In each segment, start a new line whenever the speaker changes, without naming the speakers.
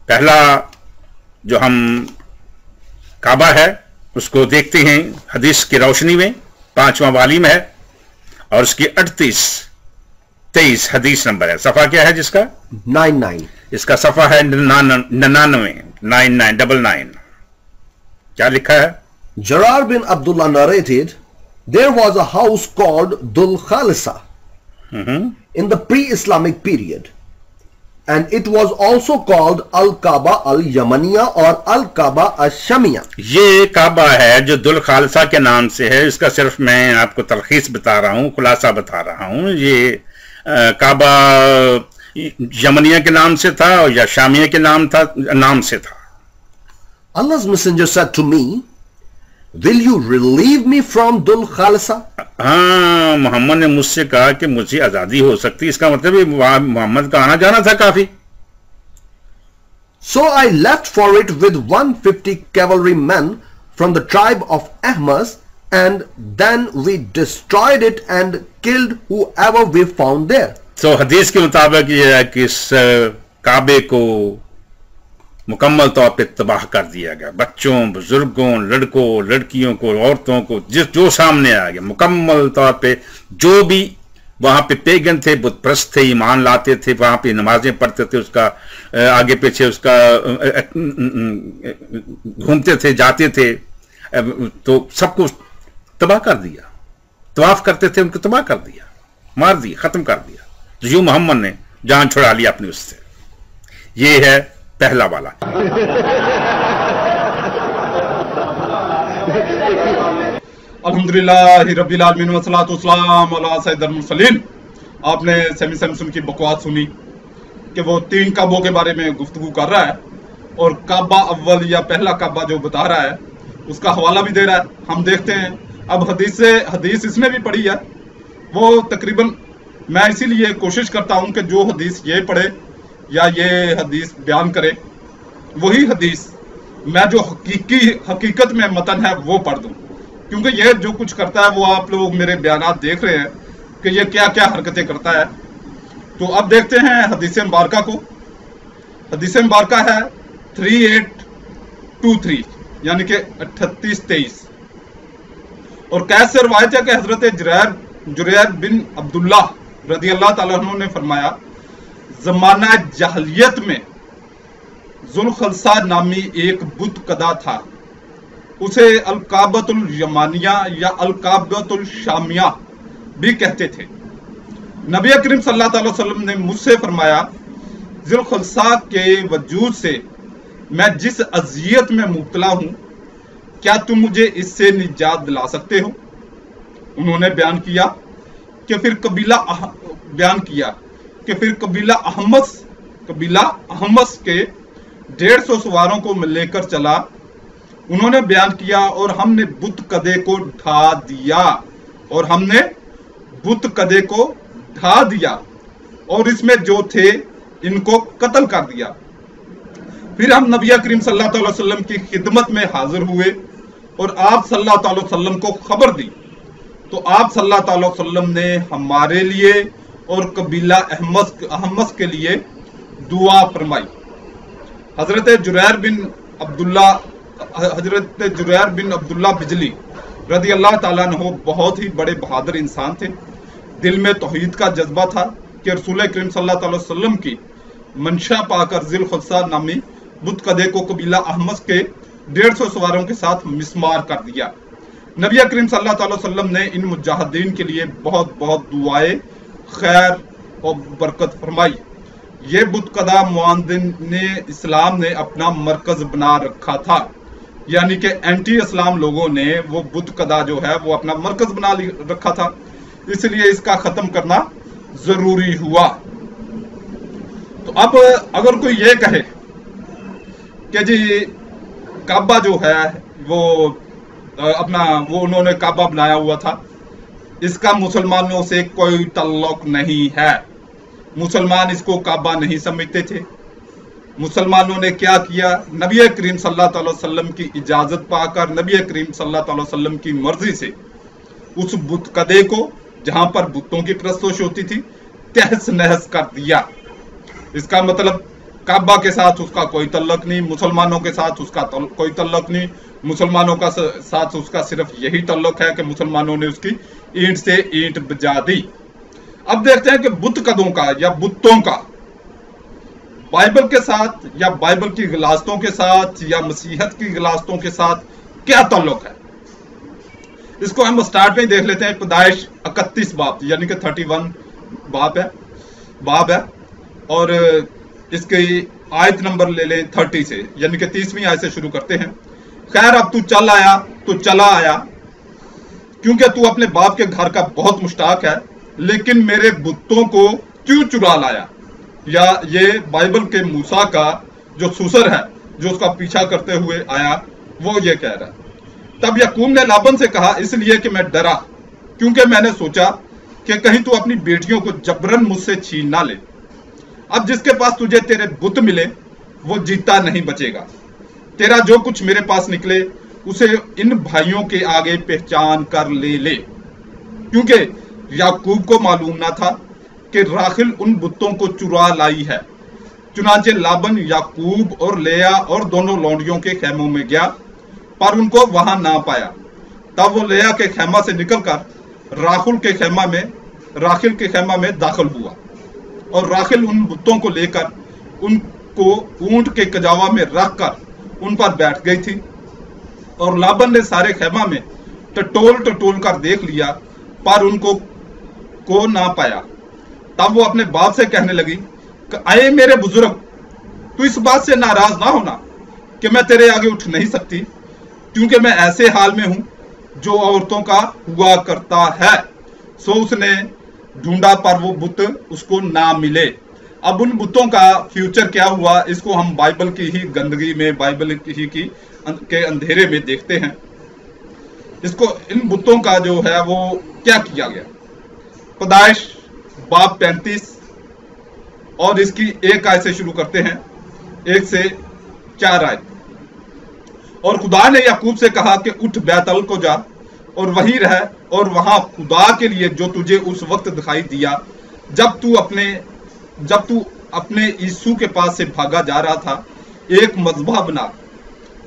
پہلا جو ہم کعبہ ہے اس کو دیکھتے ہیں حدیث کی روشنی میں، 5واں والیوم ہے اور اس کی 23 حدیث نمبر ہے. صفحہ کیا ہے جس کا؟
99.
اس کا صفحہ ہے 99. کیا لکھا ہے؟
Jarir bin Abdullah narrated, there was a house called Dhul Khalisa in the pre-Islamic period, and it was also called Al-Kaaba Al-Yamaniya or Al-Kaaba Al-Shamiya.
یہ کعبہ ہے جو دل خالصہ کے نام سے ہے. اس کا صرف میں آپ کو تلخیص بتا رہا ہوں، خلاصہ بتا رہا ہوں. یہ کعبہ یمنیہ کے نام سے تھا یا شامیہ کے نام سے تھا.
Allah's messenger said to me, will you relieve me from Dhul Khalisa?
ہاں، محمد نے مجھ سے کہا کہ مجھے آزادی ہو سکتی. اس کا مطلب محمد کا آنا جانا تھا کافی.
So I left for it with 150 cavalry men from the tribe of Ahmas, and then we destroyed it and killed whoever we found there.
تو حدیث کے مطابق یہ ہے کہ اس کعبے کو مکمل طور پہ تباہ کر دیا گیا. بچوں، بزرگوں، لڑکوں، لڑکیوں کو، عورتوں کو، جو سامنے آ گیا، مکمل طور پہ جو بھی وہاں پہ پیگن تھے، بت پرست تھے، ایمان لاتے تھے، وہاں پہ نمازیں پڑھتے تھے، اس کا آگے پیچھے اس کا گھومتے تھے، جاتے تھے، تو سب کو تباہ کر دیا. طواف کرتے تھے ان کو تباہ کر دیا، مار دیا، ختم کر دیا. تو یوں محمد نے جان چھڑا لی اپنی اس سے. یہ ہے پہلا والا.
الحمدللہ رب العالمین والصلاۃ والسلام علی سید المرسلین. آپ نے سیمی سیمسن کی بکواس سنی کہ وہ 3 کعبوں کے بارے میں گفتگو کر رہا ہے اور کعبہ اول یا پہلا کعبہ جو بتا رہا ہے اس کا حوالہ بھی دے رہا ہے. ہم دیکھتے ہیں اب حدیث اس نے بھی پڑھی ہے. وہ تقریباً میں اسی لیے کوشش کرتا ہوں کہ جو حدیث یہ پڑھے یا یہ حدیث بیان کرے وہی حدیث میں جو حقیقت میں متن ہے وہ پڑھ دوں، کیونکہ یہ جو کچھ کرتا ہے وہ آپ لوگ میرے بیانات دیکھ رہے ہیں کہ یہ کیا کیا حرکتیں کرتا ہے. تو اب دیکھتے ہیں حدیث مبارکہ کو. حدیث مبارکہ ہے 3823 یعنی کہ 3823 اور قید سے روایت ہے کہ حضرت جریر بن عبداللہ رضی اللہ تعالیٰ عنہ نے فرمایا، زمانہ جاہلیت میں ذوالخلصہ نامی ایک بت کدا تھا. اسے الکعبۃ الیمانیہ یا الکعبۃ الشامیہ بھی کہتے تھے. نبی کریم صلی اللہ علیہ وسلم نے مجھ سے فرمایا، ذوالخلصہ کے وجود سے میں جس اذیت میں مبتلا ہوں کیا تم مجھے اس سے نجات دلا سکتے ہو؟ انہوں نے بیان کیا کہ پھر قبیلہ احمس کے 150 سواروں کو لے کر چلا. انہوں نے بیان کیا اور ہم نے بت کدے کو ڈھا دیا اور اس میں جو تھے ان کو قتل کر دیا. پھر ہم نبی کریم صلی اللہ علیہ وسلم کی خدمت میں حاضر ہوئے اور آپ صلی اللہ علیہ وسلم کو خبر دی تو آپ صلی اللہ علیہ وسلم نے ہمارے لیے اور قبیلہ احمس کے لیے دعا فرمائی. حضرت جریر بن عبداللہ بجلی رضی اللہ تعالیٰ عنہ بہت ہی بڑے بہادر انسان تھے. دل میں توحید کا جذبہ تھا کہ رسول کریم صلی اللہ علیہ وسلم کی منشا پا کر ذوالخلصہ نامی بت کدے کو قبیلہ احمس کے 150 سواروں کے ساتھ مسمار کر دیا. نبی کریم صلی اللہ علیہ وسلم نے ان مجاہدین کے لیے بہت بہت دعائیں خیر اور برکت فرمائی. یہ بت کدہ معاندین اسلام نے اپنا مرکز بنا رکھا تھا، یعنی کہ اینٹی اسلام لوگوں نے وہ بت کدہ جو ہے وہ اپنا مرکز بنا رکھا تھا، اس لیے اس کا ختم کرنا ضروری ہوا. تو اب اگر کوئی یہ کہے کہ جی کعبہ جو ہے وہ انہوں نے کعبہ بنایا ہوا تھا، اس کا مسلمانوں سے کوئی تعلق نہیں ہے. مسلمان اس کو کعبہ نہیں سمجھتے تھے. مسلمانوں نے کیا کیا؟ نبی کریم صلی اللہ علیہ وسلم کی اجازت پا کر نبی کریم صلی اللہ علیہ وسلم کی مرضی سے اس بت کدے کو جہاں پر بتوں کی پرستش ہوتی تھی تہس نہس کر دیا. اس کا مطلب काबा के साथ उसका कोई तल्लक नहीं, मुसलमानों के साथ उसका कोई तल्लक नहीं, मुसलमानों का साथ उसका सिर्फ यही तल्लक है कि मुसलमानों ने उसकी ईंट से ईंट बजा दी। अब देखते हैं कि बुत कदों का या बुतों का बाइबल के साथ या बाइबल की गिलास्तों के साथ या मसीहत की गिलास्तों के साथ क्या ताल्लुक है। इसको हम स्टार्ट में ही देख लेते हैं। पैदाइश 31 बाब यानी कि 31 बाब है और इसकी आयत नंबर ले लें 30 से, यानी कि 30वीं आयत से शुरू करते हैं। खैर अब तू चल आया तो चला आया, क्योंकि तू अपने बाप के घर का बहुत मुश्ताक है, लेकिन मेरे बुतों को क्यों चुरा लाया। या ये बाइबल के मूसा का जो सुसर है जो उसका पीछा करते हुए आया वो ये कह रहा है। तब याकूब ने लाबन से कहा, इसलिए कि मैं डरा, क्योंकि मैंने सोचा कि कहीं तू अपनी बेटियों को जबरन मुझसे छीन ना ले। अब जिसके पास तुझे तेरे बुत मिले वो जीता नहीं बचेगा। तेरा जो कुछ मेरे पास निकले उसे इन भाइयों के आगे पहचान कर ले। क्योंकि याकूब को मालूम ना था कि राखिल उन बुतों को चुरा लाई है। चुनांचे लाबन याकूब और लेया और दोनों लौंडियों के खेमों में गया, पर उनको वहां ना पाया। तब वो लेया के खेमा से निकलकर राखिल के खेमा में दाखिल हुआ और राखिल उन बुतों को लेकर उनको ऊंट के कजावा में रखकर उन पर बैठ गई थी। और लाबन ने सारे खेमा में टटोल कर देख लिया, पर उनको को ना पाया। तब वो अपने बाप से कहने लगी कि आए मेरे बुजुर्ग, तू इस बात से नाराज ना होना कि मैं तेरे आगे उठ नहीं सकती, क्योंकि मैं ऐसे हाल में हूं जो औरतों का हुआ करता है। सो उसने ढूंढा पर वो बुत उसको ना मिले। अब उन बुतों का फ्यूचर क्या हुआ इसको हम बाइबल की ही गंदगी में, बाइबल की के अंधेरे में देखते हैं। इसको इन बुतों का जो है वो क्या किया गया। पैदाइश बाब 35 और इसकी 1 आयत से शुरू करते हैं, 1 से 4 आयत। और खुदा ने याकूब से कहा कि उठ बैतल को जा और वहीं रह, और वहां खुदा के लिए जो तुझे उस वक्त दिखाई दिया जब तू अपने यीशु के पास से भागा जा रहा था, एक मज़बा बना।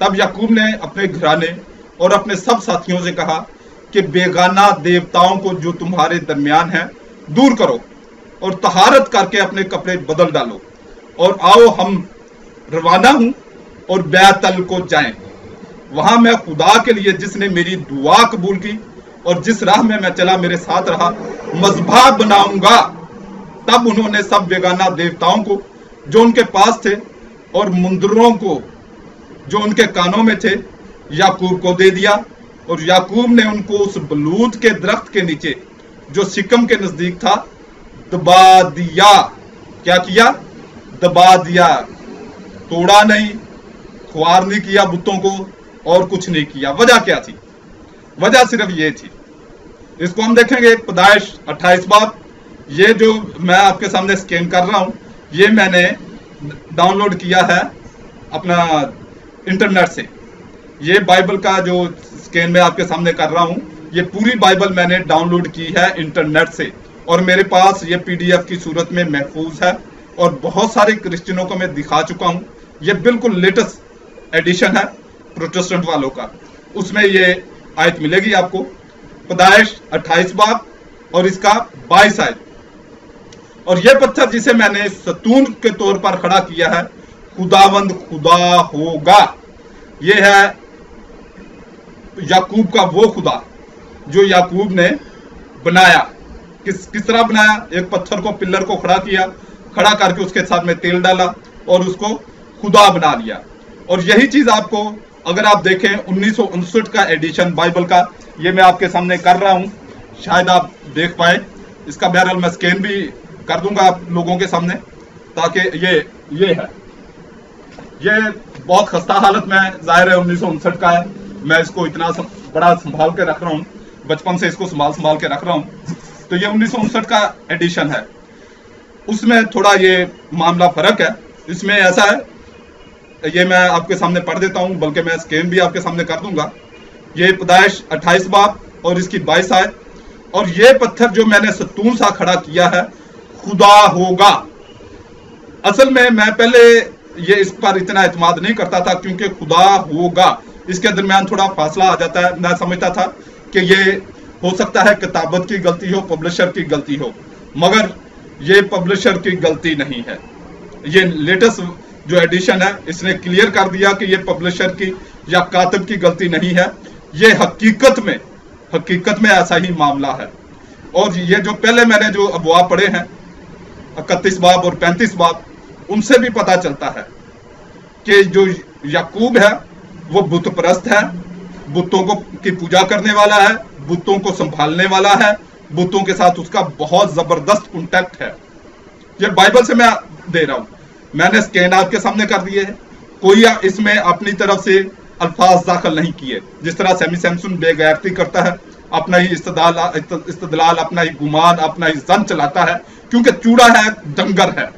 तब याकूब ने अपने घराने और अपने सब साथियों से कहा कि बेगाना देवताओं को जो तुम्हारे दरमियान है दूर करो और तहारत करके अपने कपड़े बदल डालो, और आओ हम रवाना हूं और बैतल को जाएं। वहां मैं खुदा के लिए जिसने मेरी दुआ कबूल की और जिस राह में मैं चला मेरे साथ रहा मज़बा बनाऊंगा। तब उन्होंने सब बेगाना देवताओं को जो उनके पास थे और मुंदरों को जो उनके कानों में थे याकूब को दे दिया, और याकूब ने उनको उस बलूत के दरख्त के नीचे जो सिकम के नजदीक था दबा दिया। क्या किया? दबा दिया। तोड़ा नहीं, ख्वार नहीं किया बुतों को, और कुछ नहीं किया। वजह क्या थी? वजह सिर्फ ये थी। इसको हम देखेंगे पैदाइश 28 बाब। ये जो मैं आपके सामने स्कैन कर रहा हूं ये मैंने डाउनलोड किया है अपना इंटरनेट से। ये बाइबल का जो स्कैन मैं आपके सामने कर रहा हूं ये पूरी बाइबल मैंने डाउनलोड की है इंटरनेट से, और मेरे पास ये PDF की सूरत में महफूज है और बहुत सारे क्रिश्चियनों को मैं दिखा चुका हूं। ये बिल्कुल लेटेस्ट एडिशन है प्रोटेस्टेंट वालों का, उसमें ये आयत मिलेगी आपको। पैदाइश 28 बाब और इसका 22 आयत। और ये पत्थर जिसे मैंने सतून के तौर पर खड़ा किया है खुदावंद खुदा होगा। ये है याकूब का वो खुदा जो याकूब ने बनाया। किस तरह बनाया? एक पत्थर को, पिलर को खड़ा किया, खड़ा करके उसके साथ में तेल डाला और उसको खुदा बना लिया। और यही चीज आपको अगर आप देखें 1959 का एडिशन बाइबल का ये मैं आपके सामने कर रहा हूं, शायद आप देख पाए। इसका बहरहाल मैं स्कैन भी कर दूंगा आप लोगों के सामने, ताकि ये है। ये बहुत खस्ता हालत में, जाहिर है 1959 का है। मैं इसको इतना बड़ा संभाल के रख रहा हूँ, बचपन से इसको संभाल के रख रहा हूँ। तो ये 1959 का एडिशन है, उसमें थोड़ा ये मामला फर्क है। इसमें ऐसा है, ये मैं आपके सामने पढ़ देता हूँ, बल्कि मैं स्कैन भी आपके सामने कर दूंगा। ये पैदाइश 28 बाब और इसकी 22 आयत। और ये पत्थर जो मैंने सतून सा खड़ा किया है खुदा होगा। असल में मैं पहले ये इस पर इतना एतमाद नहीं करता था, क्योंकि खुदा होगा इसके दरमियान थोड़ा फासला आ जाता है। मैं समझता था कि ये हो सकता है किताबत की गलती हो, पब्लिशर की गलती हो, मगर ये पब्लिशर की गलती नहीं है। ये लेटेस्ट जो एडिशन है इसने क्लियर कर दिया कि ये पब्लिशर की या कातिब की गलती नहीं है, ये हकीकत में ऐसा ही मामला है। और ये जो पहले मैंने जो अबवाब पढ़े हैं 31 बाब और 35 बाब, उनसे भी पता चलता है कि जो याकूब है वो बुत परस्त है, बुतों को की पूजा करने वाला है, बुतों को संभालने वाला है, बुतों के साथ उसका बहुत जबरदस्त कॉन्टैक्ट है। ये बाइबल से मैं दे रहा हूं, मैंने स्कैन आपके सामने कर दिए हैं, कोई इसमें अपनी तरफ से अल्फाज दाखिल नहीं किए। जिस तरह सैमी सैमसन बेगैरती करता है, अपना ही इस्तदलाल, अपना ही गुमान, अपना ही जन चलाता है, क्योंकि चूड़ा है, डंगर है,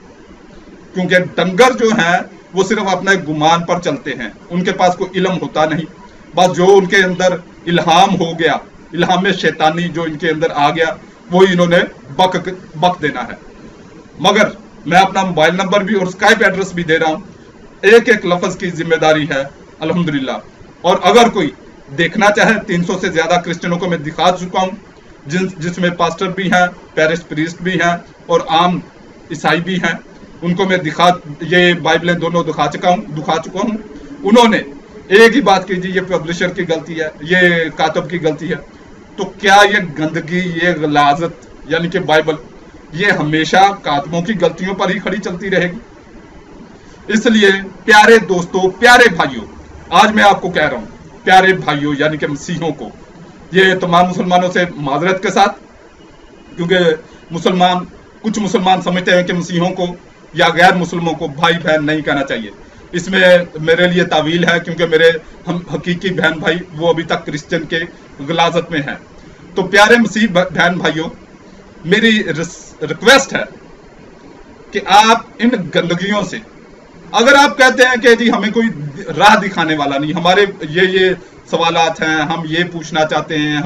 क्योंकि डंगर जो है वो सिर्फ अपने गुमान पर चलते हैं, उनके पास कोई इल्म होता नहीं। बस जो उनके अंदर इल्हाम हो गया, इल्हाम में शैतानी जो इनके अंदर आ गया, वो इन्होंने बक देना है। मगर मैं अपना मोबाइल नंबर भी और स्काइप एड्रेस भी दे रहा हूं, एक एक लफ्ज की जिम्मेदारी है अल्हम्दुलिल्लाह। और अगर कोई देखना चाहे, 300 से ज्यादा क्रिश्चियनों को मैं दिखा चुका हूं, जिसमें पास्टर भी हैं, पैरिश प्रीस्ट भी हैं और आम ईसाई भी हैं, उनको मैं ये बाइबलें दोनों दिखा चुका हूं। उन्होंने एक ही बात की जी, ये पब्लिशर की गलती है, ये कातब की गलती है। तो क्या ये गंदगी, ये गलाजत यानी कि बाइबल, ये हमेशा कातबों की गलतियों पर ही खड़ी चलती रहेगी? इसलिए प्यारे दोस्तों, प्यारे भाइयों, आज मैं आपको कह रहा हूं, प्यारे भाइयों यानी कि मसीहों को, ये तमाम मुसलमानों से माजरत के साथ, क्योंकि कुछ मुसलमान समझते हैं कि मसीहों को या गैर मुसलमानों को भाई बहन नहीं कहना चाहिए। इसमें मेरे लिए तावील है, क्योंकि मेरे हम हकीकी बहन भाई वो अभी तक क्रिश्चियन के गलाजत में हैं। तो प्यारे मसीह बहन भाइयों, मेरी रिक्वेस्ट है कि आप इन गंदगियों से, अगर आप कहते हैं कि जी हमें कोई राह दिखाने वाला नहीं, हमारे ये सवालात हैं, हम ये पूछना चाहते हैं,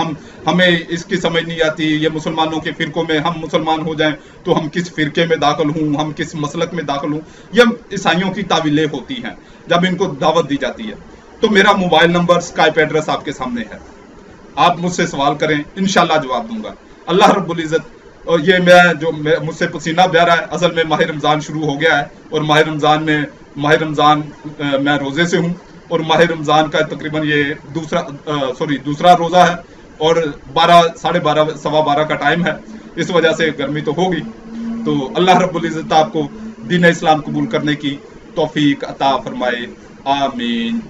हमें इसकी समझ नहीं आती, ये मुसलमानों के फिरकों में हम मुसलमान हो जाएं तो हम किस फिरके में दाखिल हूं, हम किस मसलक में दाखिल हूं, ये ईसाइयों की तावीलें होती हैं जब इनको दावत दी जाती है। तो मेरा मोबाइल नंबर, स्काइप एड्रेस आपके सामने है, आप मुझसे सवाल करें, इंशाल्लाह जवाब दूंगा। अल्लाह रब्बुल इज्जत। और ये मुझसे पसीना बह रहा है, असल में माह रमज़ान शुरू हो गया है और माह रमज़ान मैं रोज़े से हूँ और माह रमज़ान का तकरीबन ये दूसरा रोज़ा है और 12, साढ़े 12, सवा 12 का टाइम है। इस वजह से गर्मी तो होगी। तो अल्लाह रब्बुल इज़्ज़त आपको दीन इस्लाम कबूल करने की तौफीक अता फरमाए, आमीन।